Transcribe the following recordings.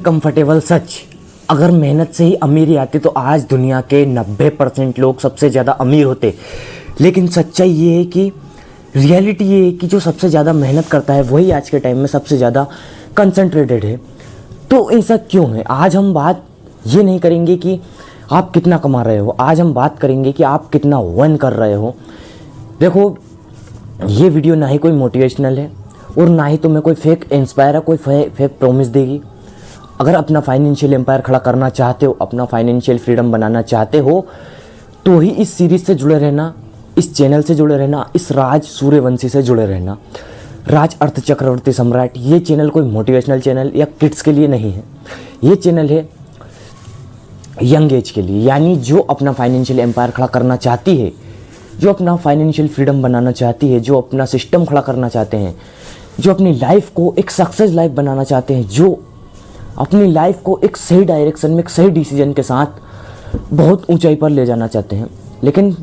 Comfortable सच, अगर मेहनत से ही अमीरी आती तो आज दुनिया के 90% लोग सबसे ज़्यादा अमीर होते। लेकिन सच्चाई ये है कि रियलिटी ये है कि जो सबसे ज़्यादा मेहनत करता है वही आज के टाइम में सबसे ज़्यादा कंसंट्रेटेड है। तो ऐसा क्यों है? आज हम बात ये नहीं करेंगे कि आप कितना कमा रहे हो, आज हम बात करेंगे कि आप कितना अर्न कर रहे हो। देखो, ये वीडियो ना ही कोई मोटिवेशनल है और ना ही तुम्हें कोई फेक इंस्पायर है, कोई फेक प्रॉमिस देगी। अगर अपना फाइनेंशियल एम्पायर खड़ा करना चाहते हो, अपना फाइनेंशियल फ्रीडम बनाना चाहते हो, तो ही इस सीरीज़ से जुड़े रहना, इस चैनल से जुड़े रहना, इस राज सूर्यवंशी से जुड़े रहना। राज अर्थ चक्रवर्ती सम्राट, ये चैनल कोई मोटिवेशनल चैनल या किड्स के लिए नहीं है। ये चैनल है यंग एज के लिए, यानी जो अपना फाइनेंशियल एम्पायर खड़ा करना चाहती है, जो अपना फाइनेंशियल फ्रीडम बनाना चाहती है, जो अपना सिस्टम खड़ा करना चाहते हैं, जो अपनी लाइफ को एक सक्सेस लाइफ बनाना चाहते हैं, जो अपनी लाइफ को एक सही डायरेक्शन में, एक सही डिसीजन के साथ बहुत ऊंचाई पर ले जाना चाहते हैं। लेकिन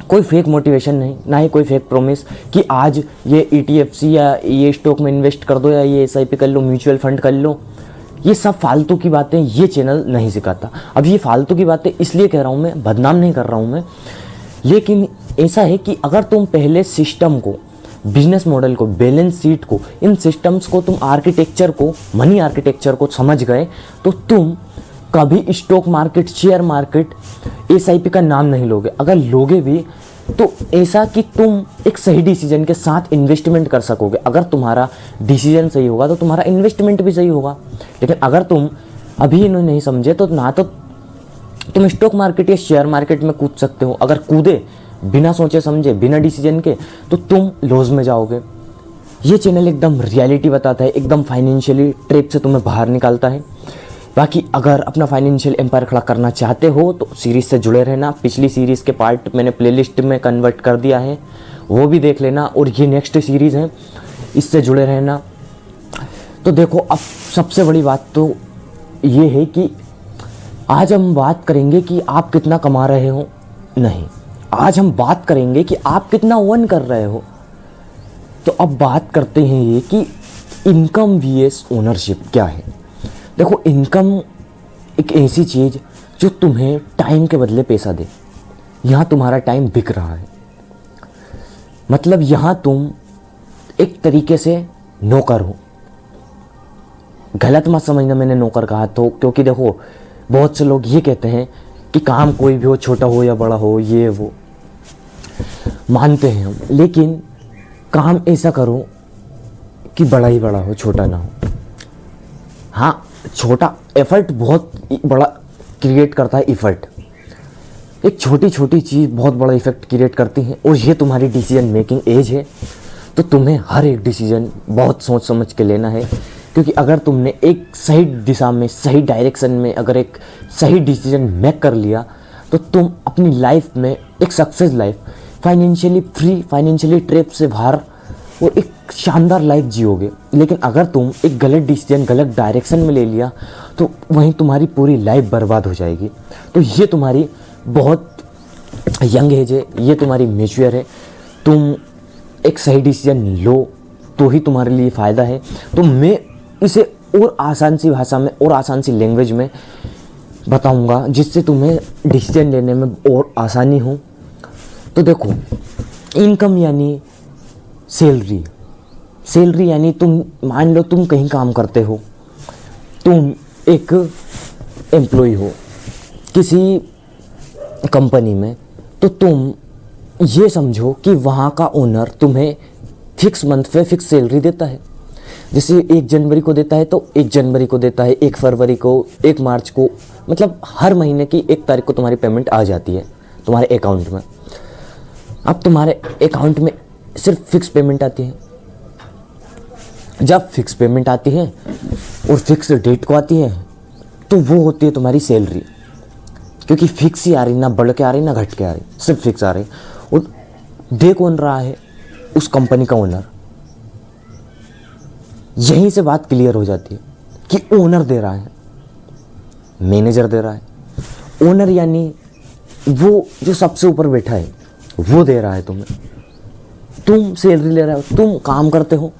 कोई फेक मोटिवेशन नहीं, ना ही कोई फेक प्रॉमिस कि आज ये ETFs या ये स्टॉक में इन्वेस्ट कर दो या ये SIP कर लो, म्यूचुअल फंड कर लो। ये सब फालतू की बातें ये चैनल नहीं सिखाता। अब ये फालतू की बातें इसलिए कह रहा हूँ, मैं बदनाम नहीं कर रहा हूँ मैं, लेकिन ऐसा है कि अगर तुम पहले सिस्टम को, बिजनेस मॉडल को, बैलेंस शीट को, इन सिस्टम्स को, तुम आर्किटेक्चर को, मनी आर्किटेक्चर को समझ गए तो तुम कभी stock market, share market, SIP का नाम नहीं लोगे। अगर लोगे भी तो ऐसा कि तुम एक सही डिसीजन के साथ इन्वेस्टमेंट कर सकोगे। अगर तुम्हारा डिसीजन सही होगा तो तुम्हारा इन्वेस्टमेंट भी सही होगा। लेकिन अगर तुम अभी इन्हें नहीं समझे तो ना तो तुम स्टॉक मार्केट या शेयर मार्केट में कूद सकते हो, अगर कूदे बिना सोचे समझे, बिना डिसीजन के, तो तुम लॉस में जाओगे। ये चैनल एकदम रियलिटी बताता है, एकदम फाइनेंशियली ट्रैप से तुम्हें बाहर निकालता है। बाकी अगर अपना फाइनेंशियल एम्पायर खड़ा करना चाहते हो तो सीरीज़ से जुड़े रहना। पिछली सीरीज़ के पार्ट मैंने प्लेलिस्ट में कन्वर्ट कर दिया है, वो भी देख लेना। और ये नेक्स्ट सीरीज़ है, इससे जुड़े रहना। तो देखो, अब सबसे बड़ी बात तो ये है कि आज हम बात करेंगे कि आप कितना कमा रहे हो नहीं, आज हम बात करेंगे कि आप कितना अर्न कर रहे हो। तो अब बात करते हैं ये कि इनकम vs ओनरशिप क्या है। देखो, इनकम एक ऐसी चीज़ जो तुम्हें टाइम के बदले पैसा दे। यहाँ तुम्हारा टाइम बिक रहा है, मतलब यहाँ तुम एक तरीके से नौकर हो। गलत मत समझना मैंने नौकर कहा तो, क्योंकि देखो बहुत से लोग ये कहते हैं कि काम कोई भी हो, छोटा हो या बड़ा हो, ये वो मानते हैं हम, लेकिन काम ऐसा करो कि बड़ा ही बड़ा हो, छोटा ना हो। हाँ, छोटा एफर्ट बहुत बड़ा क्रिएट करता है। इफर्ट, एक छोटी छोटी चीज़ बहुत बड़ा इफेक्ट क्रिएट करती है। और ये तुम्हारी डिसीजन मेकिंग एज है, तो तुम्हें हर एक डिसीजन बहुत सोच समझ के लेना है। क्योंकि अगर तुमने एक सही दिशा में, सही डायरेक्शन में अगर एक सही डिसीजन मेक कर लिया तो तुम अपनी लाइफ में एक success life, financially free, financially trap से बाहर और एक शानदार लाइफ जियोगे। लेकिन अगर तुम एक गलत डिसीजन, गलत डायरेक्शन में ले लिया तो वहीं तुम्हारी पूरी लाइफ बर्बाद हो जाएगी। तो ये तुम्हारी बहुत यंग एज है, ये तुम्हारी मैच्योर है। तुम एक सही डिसीजन लो तो ही तुम्हारे लिए फ़ायदा है। तो मैं इसे और आसान सी भाषा में और आसान सी लैंग्वेज में बताऊंगा जिससे तुम्हें डिसीजन लेने में और आसानी हो। तो देखो, इनकम यानी सैलरी। सैलरी यानी तुम मान लो तुम कहीं काम करते हो, तुम एक एम्प्लॉय हो किसी कंपनी में, तो तुम ये समझो कि वहाँ का ओनर तुम्हें फिक्स मंथ पे फिक्स सैलरी देता है। जैसे 1 जनवरी को देता है तो 1 जनवरी को देता है, 1 फरवरी को, 1 मार्च को, मतलब हर महीने की 1 तारीख को तुम्हारी पेमेंट आ जाती है तुम्हारे अकाउंट में। अब तुम्हारे अकाउंट में सिर्फ फिक्स पेमेंट आती है। जब फिक्स पेमेंट आती है और फिक्स डेट को आती है तो वो होती है तुम्हारी सैलरी, क्योंकि फिक्स ही आ रही, ना बढ़ के आ रही ना घट के आ रही, सिर्फ फिक्स आ रही। और दे कौन रहा है? उस कंपनी का ओनर। यहीं से बात क्लियर हो जाती है कि ओनर दे रहा है, मैनेजर दे रहा है। ओनर यानी वो जो सबसे ऊपर बैठा है वो दे रहा है तुम्हें। तुम सैलरी ले रहे हो, तुम काम करते हो,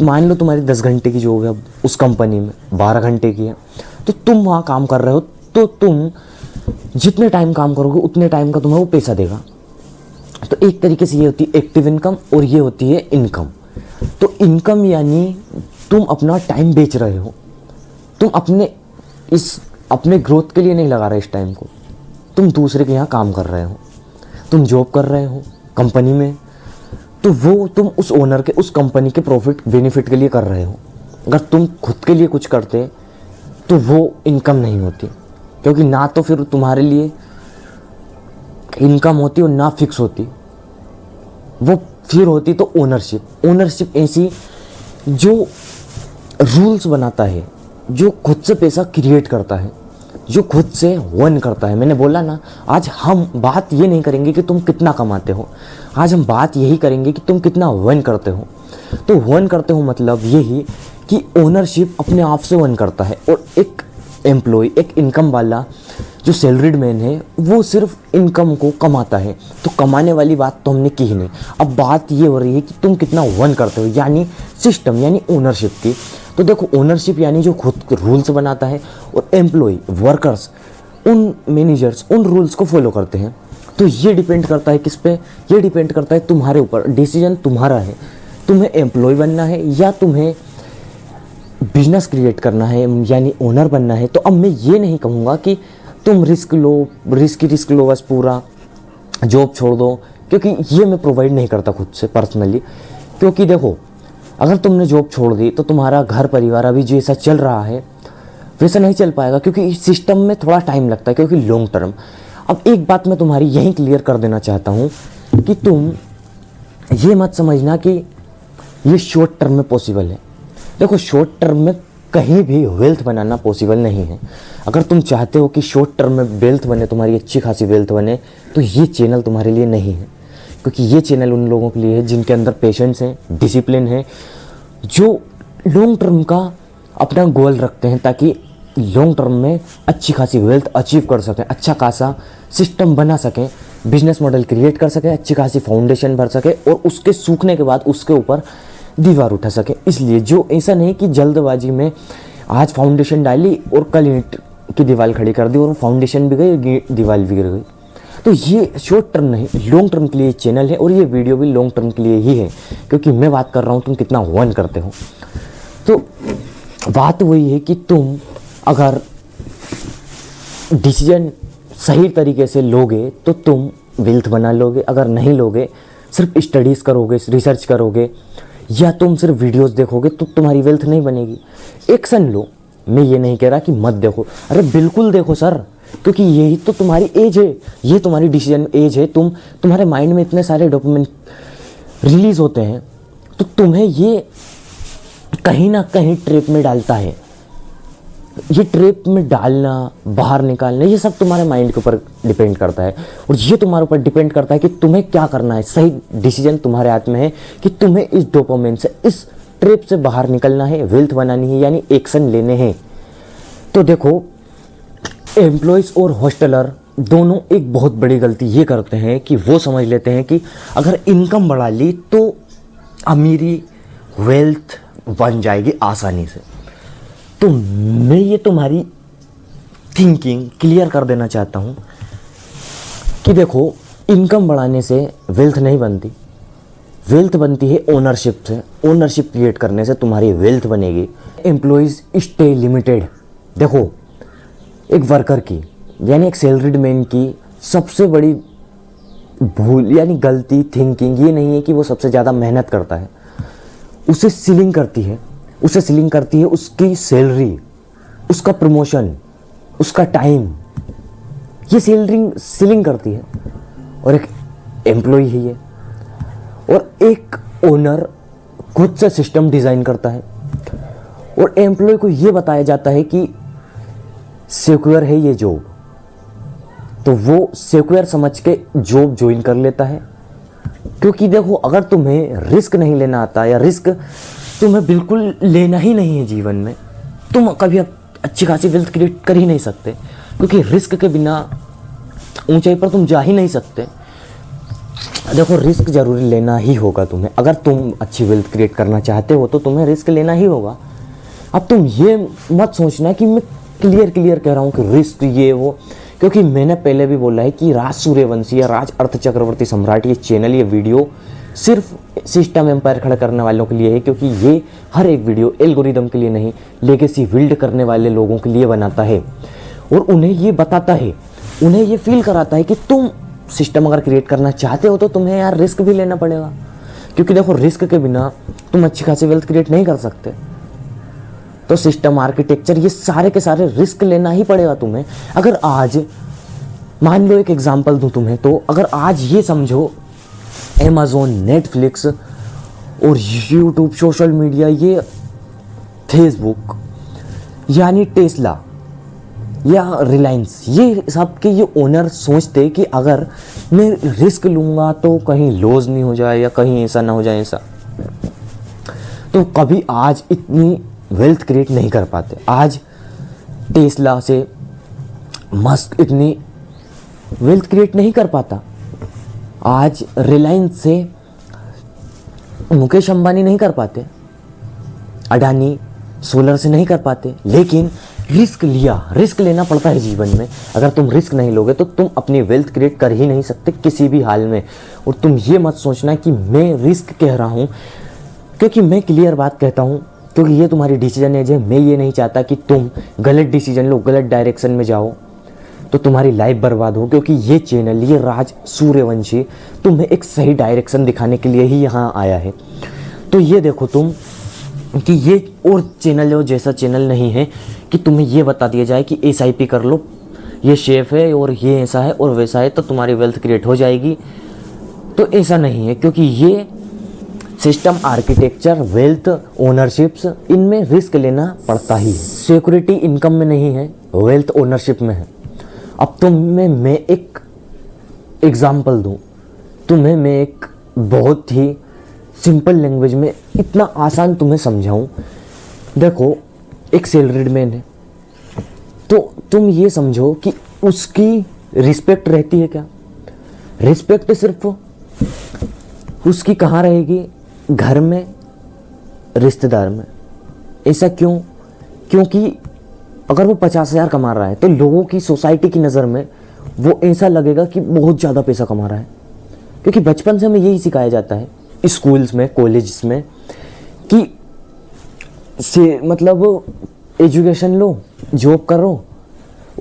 मान लो तुम्हारी 10 घंटे की जॉब है उस कंपनी में, 12 घंटे की है, तो तुम वहाँ काम कर रहे हो, तो तुम जितने टाइम काम करोगे उतने टाइम का तुम्हें वो पैसा देगा। तो एक तरीके से ये होती है एक्टिव इनकम और ये होती है इनकम। तो इनकम यानी तुम अपना टाइम बेच रहे हो, तुम अपने ग्रोथ के लिए नहीं लगा रहे इस टाइम को, तुम दूसरे के यहाँ काम कर रहे हो, तुम जॉब कर रहे हो कंपनी में, तो वो तुम उस ओनर के, उस कंपनी के प्रॉफिट बेनिफिट के लिए कर रहे हो। अगर तुम खुद के लिए कुछ करते तो वो इनकम नहीं होती, क्योंकि ना तो फिर तुम्हारे लिए इनकम होती और ना फिक्स होती, वो फिर होती तो ओनरशिप। ओनरशिप ऐसी जो रूल्स बनाता है, जो खुद से पैसा क्रिएट करता है, जो खुद से वन करता है। मैंने बोला ना, आज हम बात ये नहीं करेंगे कि तुम कितना कमाते हो, आज हम बात यही करेंगे कि तुम कितना वन करते हो। तो वन करते हो मतलब यही कि ओनरशिप अपने आप से वन करता है, और एक एम्प्लॉय, एक इनकम वाला जो सैलरीड मैन है, वो सिर्फ इनकम को कमाता है। तो कमाने वाली बात तो हमने की ही नहीं। अब बात ये हो रही है कि तुम कितना वन करते हो, यानी सिस्टम, यानी ओनरशिप की। तो देखो, ओनरशिप यानी जो खुद रूल्स बनाता है, और एम्प्लॉय, वर्कर्स, उन मैनेजर्स उन रूल्स को फॉलो करते हैं। तो ये डिपेंड करता है किस पे? ये डिपेंड करता है तुम्हारे ऊपर। डिसीजन तुम्हारा है, तुम्हें एम्प्लॉय बनना है या तुम्हें बिजनेस क्रिएट करना है, यानी ओनर बनना है। तो अब मैं ये नहीं कहूँगा कि तुम रिस्क लो बस पूरा, जॉब छोड़ दो, क्योंकि ये मैं प्रोवाइड नहीं करता खुद से पर्सनली। क्योंकि देखो, अगर तुमने जॉब छोड़ दी तो तुम्हारा घर परिवार अभी जैसा चल रहा है वैसा नहीं चल पाएगा, क्योंकि इस सिस्टम में थोड़ा टाइम लगता है, क्योंकि लॉन्ग टर्म। अब एक बात मैं तुम्हारी यहीं क्लियर कर देना चाहता हूँ कि तुम ये मत समझना कि ये शॉर्ट टर्म में पॉसिबल है। देखो, शॉर्ट टर्म में कहीं भी वेल्थ बनाना पॉसिबल नहीं है। अगर तुम चाहते हो कि शॉर्ट टर्म में वेल्थ बने, तुम्हारी अच्छी खासी वेल्थ बने, तो ये चैनल तुम्हारे लिए नहीं है। क्योंकि ये चैनल उन लोगों के लिए है जिनके अंदर पेशेंस है, डिसिप्लिन है, जो लॉन्ग टर्म का अपना गोल रखते हैं, ताकि लॉन्ग टर्म में अच्छी खासी वेल्थ अचीव कर सकें, अच्छा खासा सिस्टम बना सकें, बिजनेस मॉडल क्रिएट कर सकें, अच्छी खासी फाउंडेशन भर सके, और उसके सूखने के बाद उसके ऊपर दीवार उठा सके। इसलिए जो ऐसा नहीं कि जल्दबाजी में आज फाउंडेशन डाली और कल ईंट की दीवार खड़ी कर दी, और वो फाउंडेशन भी गई, दीवार भी गिर गई। तो ये शॉर्ट टर्म नहीं, लॉन्ग टर्म के लिए चैनल है, और ये वीडियो भी लॉन्ग टर्म के लिए ही है, क्योंकि मैं बात कर रहा हूँ तुम कितना वन करते हो। तो बात वही है कि तुम अगर डिसीजन सही तरीके से लोगे तो तुम वेल्थ बना लोगे। अगर नहीं लोगे, सिर्फ स्टडीज़ करोगे, रिसर्च करोगे, या तुम सिर्फ वीडियोस देखोगे, तो तुम्हारी वेल्थ नहीं बनेगी। एक्शन लो। मैं ये नहीं कह रहा कि मत देखो, अरे बिल्कुल देखो सर, क्योंकि यही तो तुम्हारी एज है, ये तुम्हारी डिसीजन एज है। तुम्हारे माइंड में इतने सारे डॉक्यूमेंट रिलीज होते हैं, तो तुम्हें ये कहीं ना कहीं ट्रैप में डालता है। ये ट्रैप में डालना, बाहर निकालना, ये सब तुम्हारे माइंड के ऊपर डिपेंड करता है, और ये तुम्हारे ऊपर डिपेंड करता है कि तुम्हें क्या करना है। सही डिसीजन तुम्हारे हाथ में है कि तुम्हें इस डोपामाइन से, इस ट्रैप से बाहर निकलना है, वेल्थ बनानी है, यानी एक्शन लेने हैं। तो देखो, एम्प्लॉयज़ और हॉस्टलर दोनों एक बहुत बड़ी गलती ये करते हैं कि वो समझ लेते हैं कि अगर इनकम बढ़ा ली तो अमीरी, वेल्थ बन जाएगी आसानी से। तो मैं ये तुम्हारी थिंकिंग क्लियर कर देना चाहता हूँ कि देखो, इनकम बढ़ाने से वेल्थ नहीं बनती, वेल्थ बनती है ओनरशिप से। ओनरशिप क्रिएट करने से तुम्हारी वेल्थ बनेगी। Employees stay limited. देखो, एक वर्कर की, यानी एक सैलरीड मैन की सबसे बड़ी भूल यानी गलती थिंकिंग ये नहीं है कि वो सबसे ज़्यादा मेहनत करता है, उसे सीलिंग करती है, उसे सीलिंग करती है उसकी सैलरी, उसका प्रमोशन, उसका टाइम, ये सीलिंग करती है। और एक एम्प्लॉय ही है, और एक ओनर खुद से सिस्टम डिज़ाइन करता है, और एम्प्लॉय को ये बताया जाता है कि सिक्योर है ये जॉब, तो वो सिक्योर समझ के जॉब ज्वाइन कर लेता है। क्योंकि देखो, अगर तुम्हें रिस्क नहीं लेना आता, या रिस्क तुम्हें बिल्कुल लेना ही नहीं है जीवन में, तुम कभी अच्छी खासी वेल्थ क्रिएट कर ही नहीं सकते, क्योंकि रिस्क के बिना ऊंचाई पर तुम जा ही नहीं सकते। देखो रिस्क जरूरी लेना ही होगा तुम्हें। अगर तुम अच्छी वेल्थ क्रिएट करना चाहते हो तो तुम्हें रिस्क लेना ही होगा। अब तुम ये मत सोचना कि मैं क्लियर कह रहा हूँ कि रिस्क ये वो, क्योंकि मैंने पहले भी बोला है कि राज सूर्यवंशी या राज अर्थ चक्रवर्ती सम्राट ये चैनल, ये वीडियो सिर्फ सिस्टम एम्पायर खड़ा करने वालों के लिए है, क्योंकि ये हर एक वीडियो एल्गोरिदम के लिए नहीं, लेगेसी बिल्ड करने वाले लोगों के लिए बनाता है और उन्हें ये बताता है, उन्हें ये फील कराता है कि तुम सिस्टम अगर क्रिएट करना चाहते हो तो तुम्हें यार रिस्क भी लेना पड़ेगा। क्योंकि देखो रिस्क के बिना तुम अच्छी खासी वेल्थ क्रिएट नहीं कर सकते। तो सिस्टम आर्किटेक्चर ये सारे के सारे रिस्क लेना ही पड़ेगा तुम्हें। अगर आज मान लो एक एग्जांपल दूं तुम्हें, तो अगर आज ये समझो अमेज़न, नेटफ्लिक्स और यूट्यूब, सोशल मीडिया, ये फेसबुक यानी टेस्ला या रिलायंस, ये सब के ये ओनर सोचते कि अगर मैं रिस्क लूँगा तो कहीं लॉस नहीं हो जाए या कहीं ऐसा ना हो जाए ऐसा, तो कभी आज इतनी वेल्थ क्रिएट नहीं कर पाते। आज टेस्ला से मस्क इतनी वेल्थ क्रिएट नहीं कर पाता, आज रिलायंस से मुकेश अंबानी नहीं कर पाते, अडानी सोलर से नहीं कर पाते। लेकिन रिस्क लिया, रिस्क लेना पड़ता है जीवन में। अगर तुम रिस्क नहीं लोगे तो तुम अपनी वेल्थ क्रिएट कर ही नहीं सकते किसी भी हाल में। और तुम ये मत सोचना कि मैं रिस्क कह रहा हूँ, क्योंकि मैं क्लियर बात कहता हूँ, क्योंकि ये तुम्हारी डिसीजन एज है। मैं ये नहीं चाहता कि तुम गलत डिसीजन लो, गलत डायरेक्शन में जाओ तो तुम्हारी लाइफ बर्बाद हो। क्योंकि ये चैनल, ये राज सूर्यवंशी तुम्हें एक सही डायरेक्शन दिखाने के लिए ही यहाँ आया है। तो ये देखो तुम कि ये और चैनल हो जैसा चैनल नहीं है कि तुम्हें ये बता दिया जाए कि SIP कर लो, ये शेफ है और ये ऐसा है और वैसा है तो तुम्हारी वेल्थ क्रिएट हो जाएगी। तो ऐसा नहीं है, क्योंकि ये सिस्टम आर्किटेक्चर, वेल्थ, ओनरशिप्स, इनमें रिस्क लेना पड़ता ही है। सिक्योरिटी इनकम में नहीं है, वेल्थ ओनरशिप में है। अब तुम्हें मैं एक एग्जाम्पल दूं, तुम्हें मैं एक बहुत ही सिंपल लैंग्वेज में इतना आसान तुम्हें समझाऊं। देखो एक सैलरीड मैन है, तो तुम ये समझो कि उसकी रिस्पेक्ट रहती है क्या? रिस्पेक्ट सिर्फ उसकी कहाँ रहेगी? घर में, रिश्तेदार में। ऐसा क्यों? क्योंकि अगर वो 50,000 कमा रहा है तो लोगों की, सोसाइटी की नज़र में वो ऐसा लगेगा कि बहुत ज़्यादा पैसा कमा रहा है। क्योंकि बचपन से हमें यही सिखाया जाता है स्कूल्स में, कॉलेज में, कि से मतलब एजुकेशन लो, जॉब करो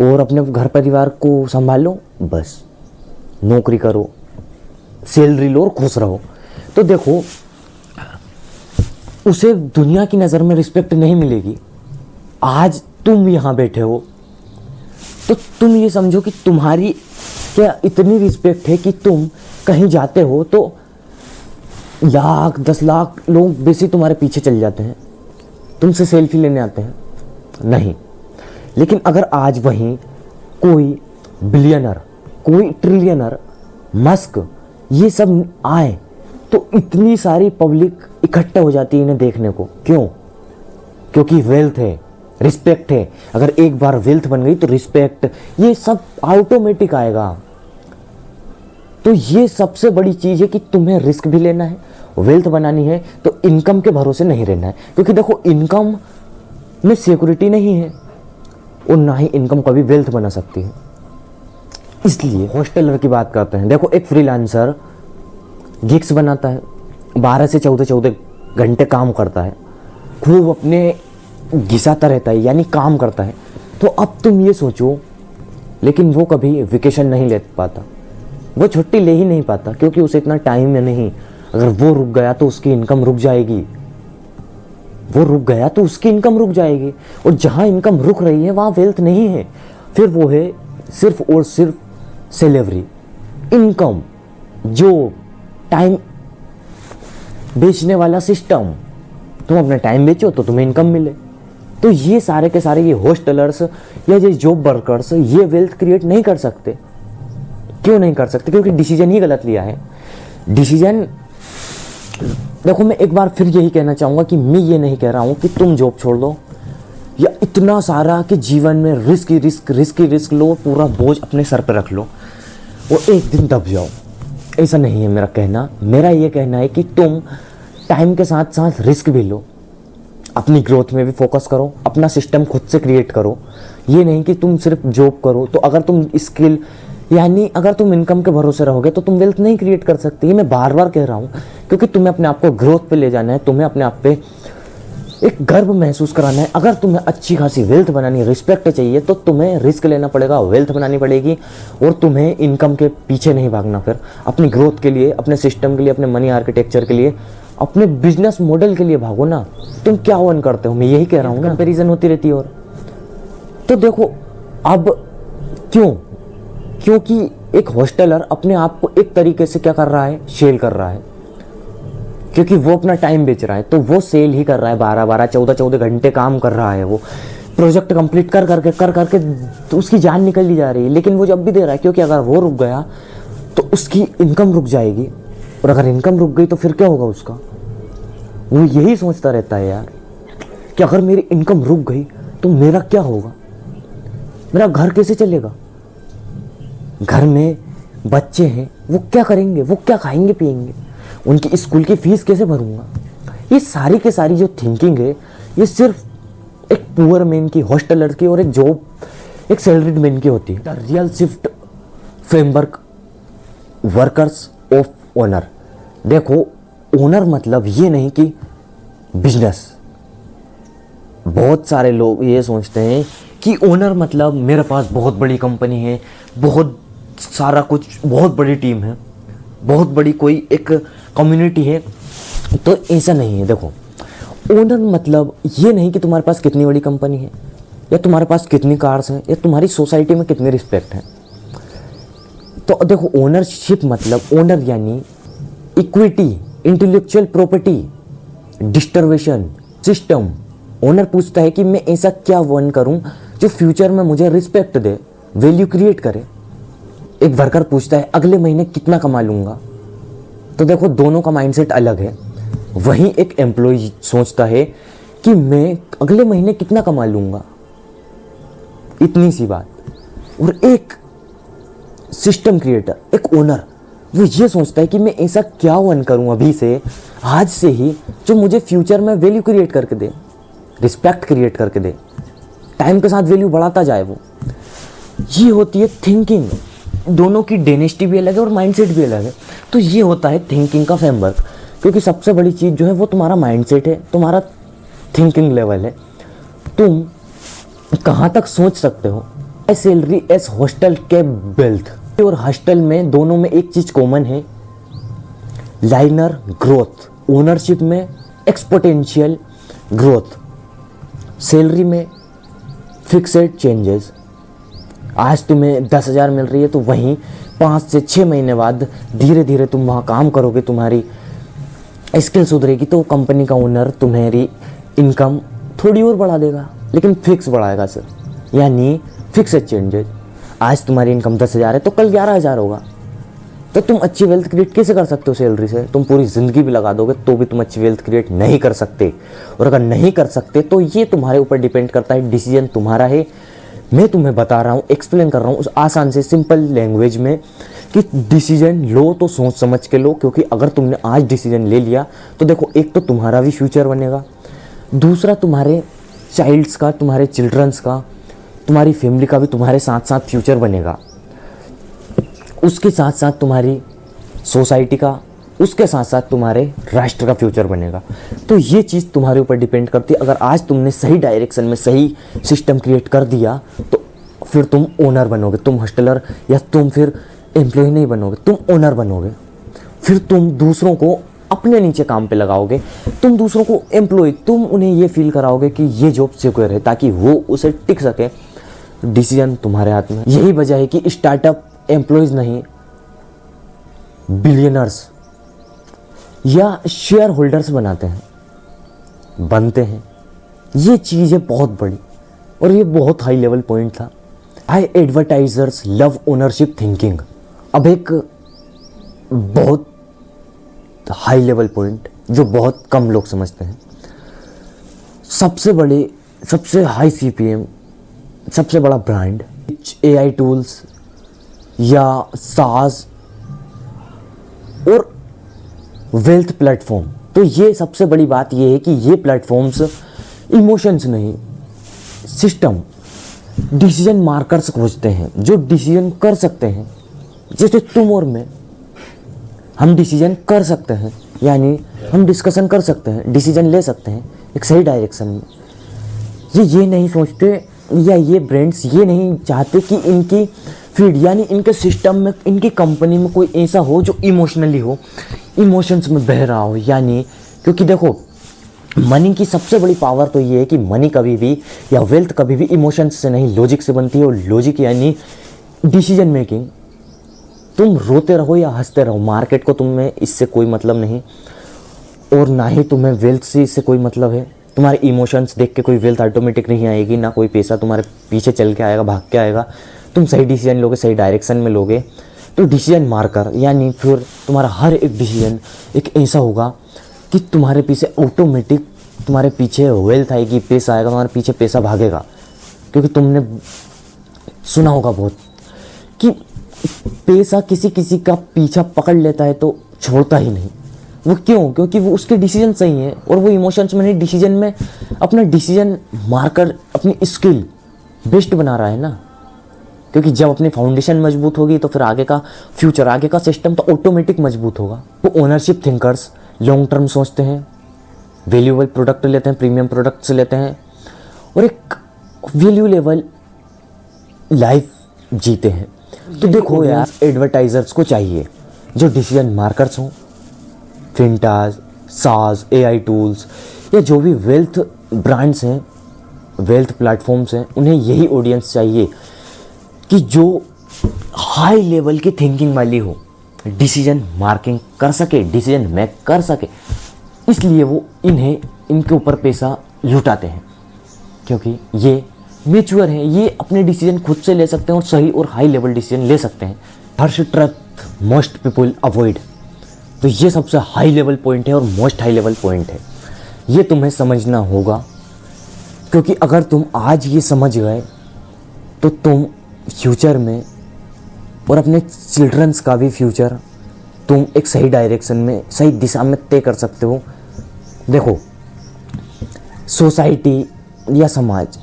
और अपने घर परिवार को संभालो, बस नौकरी करो, सैलरी लो और खुश रहो। तो देखो उसे दुनिया की नज़र में रिस्पेक्ट नहीं मिलेगी। आज तुम यहाँ बैठे हो तो तुम ये समझो कि तुम्हारी क्या इतनी रिस्पेक्ट है कि तुम कहीं जाते हो तो लाख 10 लाख लोग बेसिक तुम्हारे पीछे चल जाते हैं, तुमसे सेल्फी लेने आते हैं नहीं। लेकिन अगर आज वहीं कोई बिलियनर, कोई ट्रिलियनर, मस्क, ये सब आए तो इतनी सारी पब्लिक इकट्ठा हो जाती है इन्हें देखने को। क्यों? क्योंकि वेल्थ है, रिस्पेक्ट है। अगर एक बार वेल्थ बन गई तो रिस्पेक्ट, ये सब ऑटोमेटिक आएगा। तो ये सबसे बड़ी चीज़ है कि तुम्हें रिस्क भी लेना है, वेल्थ बनानी है तो इनकम के भरोसे नहीं रहना है। क्योंकि देखो इनकम में सिक्योरिटी नहीं है और ना ही इनकम कभी वेल्थ बना सकती है। इसलिए हॉस्टलर की बात करते हैं। देखो एक फ्रीलांसर गिग्स बनाता है, 12 से 14 घंटे काम करता है, खूब अपने घिसाता रहता है, यानी काम करता है। तो अब तुम ये सोचो, लेकिन वो कभी वेकेशन नहीं ले पाता, वो छुट्टी ले ही नहीं पाता, क्योंकि उसे इतना टाइम नहीं। अगर वो रुक गया तो उसकी इनकम रुक जाएगी, वो रुक गया तो उसकी इनकम रुक जाएगी। और जहाँ इनकम रुक रही है वहाँ वेल्थ नहीं है, फिर वो है सिर्फ और सिर्फ सैलरी, इनकम, जो टाइम बेचने वाला सिस्टम। तुम अपना टाइम बेचो तो तुम्हें इनकम मिले। तो ये सारे के सारे ये हॉस्टलर्स या ये जॉब वर्कर्स ये वेल्थ क्रिएट नहीं कर सकते। क्यों नहीं कर सकते? क्योंकि डिसीजन ही गलत लिया है। डिसीजन देखो, मैं एक बार फिर यही कहना चाहूँगा कि मैं ये नहीं कह रहा हूँ कि तुम जॉब छोड़ दो या इतना सारा कि जीवन में रिस्क लो, पूरा बोझ अपने सर पर रख लो और एक दिन दब जाओ। ऐसा नहीं है मेरा कहना। मेरा ये कहना है कि तुम टाइम के साथ साथ रिस्क भी लो, अपनी ग्रोथ में भी फोकस करो, अपना सिस्टम खुद से क्रिएट करो। ये नहीं कि तुम सिर्फ जॉब करो। तो अगर तुम स्किल यानी अगर तुम इनकम के भरोसे रहोगे तो तुम वेल्थ नहीं क्रिएट कर सकते। ये मैं बार बार कह रहा हूँ, क्योंकि तुम्हें अपने आप को ग्रोथ पे ले जाना है, तुम्हें अपने आप पे एक गर्व महसूस कराना है। अगर तुम्हें अच्छी खासी वेल्थ बनानी है, रिस्पेक्ट चाहिए, तो तुम्हें रिस्क लेना पड़ेगा, वेल्थ बनानी पड़ेगी, और तुम्हें इनकम के पीछे नहीं भागना। फिर अपनी ग्रोथ के लिए, अपने सिस्टम के लिए, अपने मनी आर्किटेक्चर के लिए, अपने बिजनेस मॉडल के लिए भागो ना। तुम क्या अर्न करते हो, मैं यही कह रहा हूँ ना। कंपेरिजन होती रहती है। और तो देखो अब क्योंकि एक हॉस्टलर अपने आप को एक तरीके से क्या कर रहा है, सेल कर रहा है, क्योंकि वो अपना टाइम बेच रहा है, तो वो सेल ही कर रहा है। 12-12, 14-14 घंटे काम कर रहा है, वो प्रोजेक्ट कंप्लीट कर करके तो उसकी जान निकल ही जा रही है। लेकिन वो जब भी दे रहा है, क्योंकि अगर वो रुक गया तो उसकी इनकम रुक जाएगी, और अगर इनकम रुक गई तो फिर क्या होगा उसका। वो यही सोचता रहता है यार कि अगर मेरी इनकम रुक गई तो मेरा क्या होगा, मेरा घर कैसे चलेगा, घर में बच्चे हैं, वो क्या करेंगे, वो क्या खाएंगे पिएंगे, उनकी स्कूल की फीस कैसे भरूंगा। ये सारी के सारी जो थिंकिंग है, ये सिर्फ एक पुअर मैन की, हॉस्टलर की, और एक जॉब, एक सैलरीड मैन की होती है। The real shift framework workers of owner. देखो, ओनर मतलब ये नहीं कि बिजनेस। बहुत सारे लोग ये सोचते हैं कि ओनर मतलब मेरे पास बहुत बड़ी कंपनी है, बहुत सारा कुछ, बहुत बड़ी टीम है, बहुत बड़ी कोई एक कम्युनिटी है। तो ऐसा नहीं है। देखो, ओनर मतलब ये नहीं कि तुम्हारे पास कितनी बड़ी कंपनी है, या तुम्हारे पास कितनी कार्स हैं, या तुम्हारी सोसाइटी में कितनी रिस्पेक्ट है। तो देखो, ओनरशिप मतलब, ओनर यानी equity, intellectual property, distribution system. Owner पूछता है कि मैं ऐसा क्या अर्न करूं जो फ्यूचर में मुझे रिस्पेक्ट दे, वैल्यू क्रिएट करे। एक वर्कर पूछता है अगले महीने कितना कमा लूंगा। तो देखो, दोनों का माइंडसेट अलग है। वहीं एक एम्प्लॉय सोचता है कि मैं अगले महीने कितना कमा लूंगा, इतनी सी बात। और एक सिस्टम क्रिएटर, एक ओनर, वो ये सोचता है कि मैं ऐसा क्या अर्न करूं अभी से, आज से ही, जो मुझे फ्यूचर में वैल्यू क्रिएट करके दे, रिस्पेक्ट क्रिएट करके दे, टाइम के साथ वैल्यू बढ़ाता जाए। वो ये होती है थिंकिंग। दोनों की डेनेस्टी भी अलग है और माइंडसेट भी अलग है। तो ये होता है थिंकिंग का फ्रेमवर्क, क्योंकि सबसे बड़ी चीज़ जो है वो तुम्हारा माइंडसेट है, तुम्हारा थिंकिंग लेवल है। तुम कहाँ तक सोच सकते हो। सैलरी एस हॉस्टल के वेल्थ, और हॉस्टल में दोनों में एक चीज़ कॉमन है, लाइनर ग्रोथ। ओनरशिप में एक्सपोनेंशियल ग्रोथ, सैलरी में फिक्सेड चेंजेस। आज तुम्हें 10,000 मिल रही है, तो वहीं 5 से 6 महीने बाद धीरे धीरे तुम वहाँ काम करोगे, तुम्हारी स्किल सुधरेगी, तो कंपनी का ओनर तुम्हारी इनकम थोड़ी और बढ़ा देगा, लेकिन फिक्स बढ़ाएगा सर, यानी फिक्सेड चेंजेस। आज तुम्हारी इनकम 10,000 है तो कल 11,000 होगा। तो तुम अच्छी वेल्थ क्रिएट कैसे कर सकते हो सैलरी से? तुम पूरी ज़िंदगी भी लगा दोगे तो भी तुम अच्छी वेल्थ क्रिएट नहीं कर सकते। और अगर नहीं कर सकते तो ये तुम्हारे ऊपर डिपेंड करता है, डिसीजन तुम्हारा है। मैं तुम्हें बता रहा हूँ, एक्सप्लेन कर रहा हूँ उस आसान से सिंपल लैंग्वेज में कि डिसीजन लो तो सोच समझ के लो, क्योंकि अगर तुमने आज डिसीजन ले लिया तो देखो, एक तो तुम्हारा भी फ्यूचर बनेगा, दूसरा तुम्हारे चाइल्ड्स का, तुम्हारे चिल्ड्रंस का, तुम्हारी फैमिली का भी तुम्हारे साथ साथ फ्यूचर बनेगा। उसके साथ साथ तुम्हारी सोसाइटी का, उसके साथ साथ तुम्हारे राष्ट्र का फ्यूचर बनेगा। तो ये चीज़ तुम्हारे ऊपर डिपेंड करती है। अगर आज तुमने सही डायरेक्शन में सही सिस्टम क्रिएट कर दिया तो फिर तुम ओनर बनोगे, तुम हॉस्टलर या तुम फिर एम्प्लॉय नहीं बनोगे, तुम ओनर बनोगे। फिर तुम दूसरों को अपने नीचे काम पे लगाओगे, तुम दूसरों को एम्प्लॉय, तुम उन्हें ये फील कराओगे कि ये जॉब सिक्योर है ताकि वो उसे टिक सके। डिसीजन तुम्हारे हाथ में। यही वजह है कि स्टार्टअप एम्प्लॉयज नहीं, बिलियनर्स या शेयर होल्डर्स बनते हैं। ये चीज़ है बहुत बड़ी, और ये बहुत हाई लेवल पॉइंट था। High advertisers love ownership thinking. अब एक बहुत हाई लेवल पॉइंट जो बहुत कम लोग समझते हैं। सबसे हाई CPM, सबसे बड़ा ब्रांड, AI टूल्स या SaaS और वेल्थ प्लेटफॉर्म। तो ये सबसे बड़ी बात ये है कि ये प्लेटफॉर्म्स इमोशंस नहीं, सिस्टम, डिसीजन मार्कर्स खोजते हैं जो डिसीजन कर सकते हैं। जैसे तुम और मैं, हम डिसीजन कर सकते हैं, यानी हम डिस्कशन कर सकते हैं, डिसीजन ले सकते हैं एक सही डायरेक्शन में। ये नहीं सोचते या ये ब्रांड्स ये नहीं चाहते कि इनकी फीड यानी इनके सिस्टम में, इनकी कंपनी में कोई ऐसा हो जो इमोशनली हो, इमोशंस में बह रहा हो। यानी क्योंकि देखो, मनी की सबसे बड़ी पावर तो ये है कि मनी कभी भी या वेल्थ कभी भी इमोशंस से नहीं, लॉजिक से बनती है। और लॉजिक यानी डिसीजन मेकिंग। तुम रोते रहो या हंसते रहो, मार्केट को तुम्हें इससे कोई मतलब नहीं, और ना ही तुम्हें वेल्थ से इससे कोई मतलब है। तुम्हारे इमोशंस देख के कोई वेल्थ ऑटोमेटिक नहीं आएगी, ना कोई पैसा तुम्हारे पीछे चल के आएगा, भाग के आएगा। तुम सही डिसीजन लोगे, सही डायरेक्शन में लोगे। तो डिसीजन मार्कर यानी फिर तुम्हारा हर एक डिसीजन एक ऐसा होगा कि तुम्हारे पीछे ऑटोमेटिक, तुम्हारे पीछे वेल्थ आएगी, पैसा आएगा, तुम्हारे पीछे पैसा भागेगा। क्योंकि तुमने सुना होगा बहुत कि पैसा किसी किसी का पीछा पकड़ लेता है तो छोड़ता ही नहीं। वो क्यों? क्योंकि वो उसके डिसीजन सही है, और वो इमोशंस में नहीं, डिसीजन में अपना डिसीजन मार्कर, अपनी स्किल बेस्ट बना रहा है ना। क्योंकि जब अपनी फाउंडेशन मजबूत होगी तो फिर आगे का फ्यूचर, आगे का सिस्टम तो ऑटोमेटिक मजबूत होगा। वो ओनरशिप थिंकर्स लॉन्ग टर्म सोचते हैं, वैल्यूएबल प्रोडक्ट लेते हैं, प्रीमियम प्रोडक्ट्स लेते हैं, और एक वैल्यू लेवल लाइफ जीते हैं। तो देखो यार, एडवर्टाइजर्स को चाहिए जो डिसीजन मार्कर्स हों, फिंटास, साज, एआई टूल्स, या जो भी वेल्थ ब्रांड्स हैं, वेल्थ प्लेटफॉर्म्स हैं, उन्हें यही ऑडियंस चाहिए कि जो हाई लेवल की थिंकिंग वाली हो, डिसीजन मार्किंग कर सके, डिसीजन मेक कर सके। इसलिए वो इनके ऊपर पैसा लुटाते हैं, क्योंकि ये मैच्योर हैं, ये अपने डिसीजन खुद से ले सकते हैं और सही और हाई लेवल डिसीजन ले सकते हैं। हर्ष ट्रथ मोस्ट पीपल अवॉइड। तो ये सबसे हाई लेवल पॉइंट है और मोस्ट हाई लेवल पॉइंट है, ये तुम्हें समझना होगा। क्योंकि अगर तुम आज ये समझ गए तो तुम फ्यूचर में और अपने चिल्ड्रंस का भी फ्यूचर तुम एक सही डायरेक्शन में, सही दिशा में तय कर सकते हो। देखो, सोसाइटी या समाज,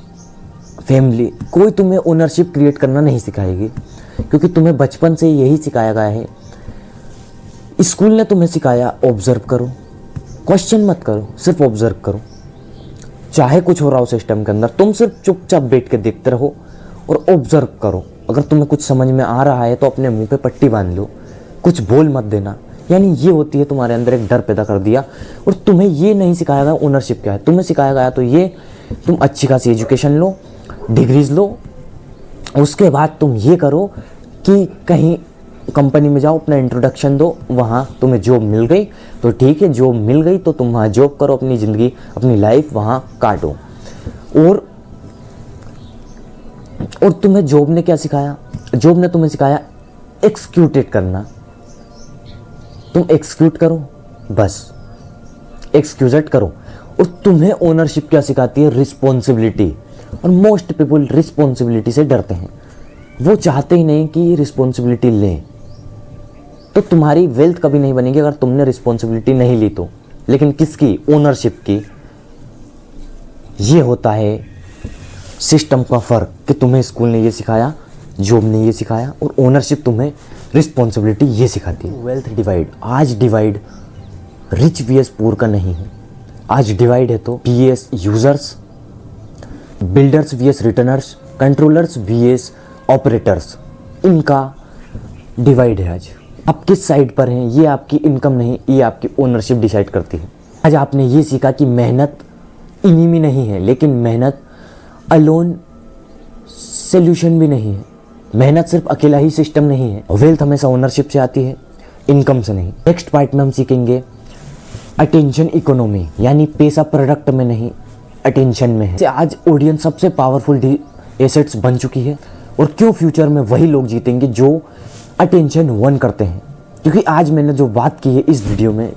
फैमिली, कोई तुम्हें ओनरशिप क्रिएट करना नहीं सिखाएगी, क्योंकि तुम्हें बचपन से यही सिखाया गया है। स्कूल ने तुम्हें सिखाया ऑब्जर्व करो, क्वेश्चन मत करो, सिर्फ ऑब्जर्व करो। चाहे कुछ हो रहा हो सिस्टम के अंदर, तुम सिर्फ चुपचाप बैठ के देखते रहो और ऑब्जर्व करो। अगर तुम्हें कुछ समझ में आ रहा है तो अपने मुंह पे पट्टी बांध लो, कुछ बोल मत देना। यानी ये होती है तुम्हारे अंदर एक डर पैदा कर दिया। और तुम्हें ये नहीं सिखाया गया ओनरशिप क्या है, तुम्हें सिखाया गया तो ये तुम अच्छी खासी एजुकेशन लो, डिग्रीज लो, उसके बाद तुम ये करो कि कहीं कंपनी में जाओ, अपना इंट्रोडक्शन दो, वहाँ तुम्हें जॉब मिल गई तो ठीक है, जॉब मिल गई तो तुम वहाँ जॉब करो, अपनी ज़िंदगी, अपनी लाइफ वहाँ काटो। और तुम्हें जॉब ने क्या सिखाया? जॉब ने तुम्हें सिखाया एक्सक्यूटेड करना। तुम एक्सक्यूट करो, बस एक्सक्यूजेट करो। और तुम्हें ओनरशिप क्या सिखाती है? रिस्पॉन्सिबिलिटी। और मोस्ट पीपल रिस्पॉन्सिबिलिटी से डरते हैं, वो चाहते ही नहीं कि रिस्पॉन्सिबिलिटी लें। तो तुम्हारी वेल्थ कभी नहीं बनेगी अगर तुमने रिस्पॉन्सिबिलिटी नहीं ली तो। लेकिन किसकी? ओनरशिप की। ये होता है सिस्टम का फ़र्क कि तुम्हें स्कूल ने ये सिखाया, जॉब ने ये सिखाया, और ओनरशिप तुम्हें रिस्पॉन्सिबिलिटी ये सिखाती है। वेल्थ डिवाइड, आज डिवाइड रिच वीएस पुअर का नहीं है, आज डिवाइड है तो vs users, builders vs returners, controllers vs operators, इनका डिवाइड है। आज आप किस साइड पर हैं, ये आपकी इनकम नहीं, ये आपकी ओनरशिप डिसाइड करती है। आज आपने ये सीखा कि मेहनत इनिमी नहीं है, लेकिन मेहनत अलोन सॉल्यूशन भी नहीं है। मेहनत सिर्फ अकेला ही सिस्टम नहीं है। वेल्थ हमेशा ओनरशिप से आती है, इनकम से नहीं। नेक्स्ट पार्ट में हम सीखेंगे अटेंशन इकोनॉमी, यानी पैसा प्रोडक्ट में नहीं, अटेंशन में है। आज ऑडियंस सबसे पावरफुल एसेट्स बन चुकी है, और क्यों फ्यूचर में वही लोग जीतेंगे जो अटेंशन वन करते हैं। क्योंकि आज मैंने जो बात की है इस वीडियो में,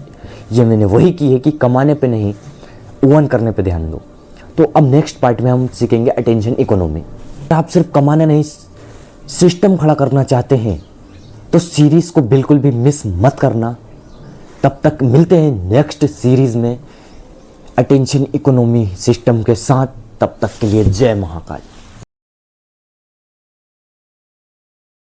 ये मैंने वही की है कि कमाने पे नहीं, वन करने पे ध्यान दो। तो अब नेक्स्ट पार्ट में हम सीखेंगे अटेंशन इकोनॉमी। आप सिर्फ कमाना नहीं, सिस्टम खड़ा करना चाहते हैं तो सीरीज़ को बिल्कुल भी मिस मत करना। तब तक मिलते हैं नेक्स्ट सीरीज़ में अटेंशन इकोनॉमी सिस्टम के साथ। तब तक के लिए जय महाकाल।